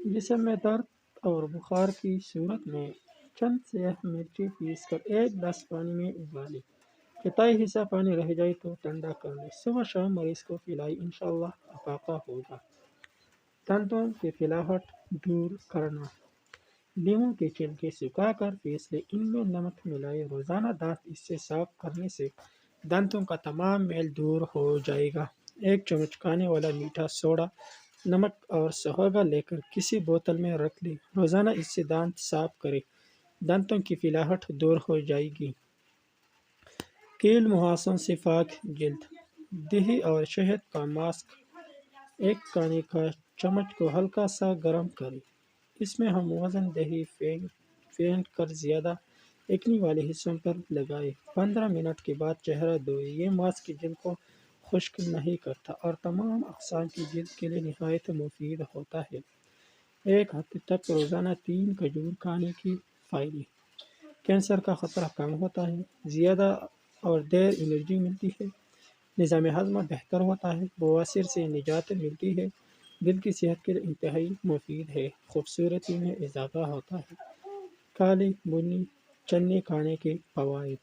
جسم میں درد اور بخار کی صورت میں چند سیاہ مرچی پیس کر ایک گلاس پانی میں ابالیں۔ قطعی حصہ پانی رہ جائے تو ٹھنڈا کر لیں۔ صبح شام مریض کو پلائیں، انشاءاللہ افاقہ ہوگا۔ دانتوں کی پھلاہٹ دور کرنا: لیموں کے چھلکے سکھا کر پیس لیں، ان میں نمک ملائیں، روزانہ دانت اس سے صاف کرنے سے دانتوں کا تمام میل دور ہو جائے گا۔ ایک چمچ کھانے والا میٹھا سوڈا، نمک اور سہوگا لے کر کسی بوتل میں رکھ لیں، روزانہ اس سے دانت صاف کریں، دانتوں کی پھلاہٹ دور ہو جائے گی۔ کیل مہاسوں سے پاک جلد: دہی اور شہد کا ماسک ایک کھانے کا چمچ کو ہلکا سا گرم کریں، اس میں ہم وزن دہی پھینٹ کر زیادہ ایکنی والے حصوں پر لگائیں۔ 15 منٹ کے بعد چہرہ دھوئیں۔ یہ ماسک جلد کو خشک نہیں کرتا اور تمام اقسام کی جلد کے لیے نہایت مفید ہوتا ہے۔ ایک ہفتے تک روزانہ 3 کھجور کھانے کے فائدے: کینسر کا خطرہ کم ہوتا ہے، زیادہ اور دیر انرجی ملتی ہے، نظام ہضمہ بہتر ہوتا ہے، بواسیر سے نجات ملتی ہے، دل کی صحت کے لیے انتہائی مفید ہے، خوبصورتی میں اضافہ ہوتا ہے۔ کالے بنی چنے کھانے کے فوائد: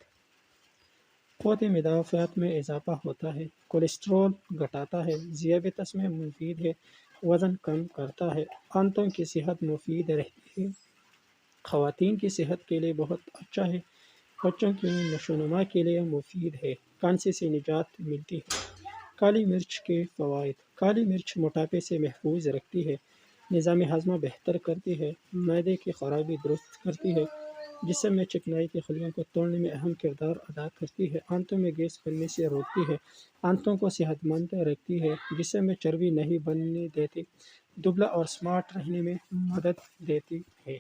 قوت مدافعت میں اضافہ ہوتا ہے، کولیسٹرول گھٹاتا ہے، ذیابیطس میں مفید ہے، وزن کم کرتا ہے، آنتوں کی صحت مفید رہتی ہے، خواتین کی صحت کے لیے بہت اچھا ہے، بچوں کی نشوونما کے لیے مفید ہے، کانسی سے نجات ملتی ہے۔ کالی مرچ کے فوائد: کالی مرچ موٹاپے سے محفوظ رکھتی ہے، نظام ہضمہ بہتر کرتی ہے، معدے کی خرابی درست کرتی ہے، جسم میں چکنائی کی خلیوں کو توڑنے میں اہم کردار ادا کرتی ہے، آنتوں میں گیس بننے سے روکتی ہے، آنتوں کو صحت مند رکھتی ہے، جسم میں چربی نہیں بننے دیتی، دبلا اور سمارٹ رہنے میں مدد دیتی ہے۔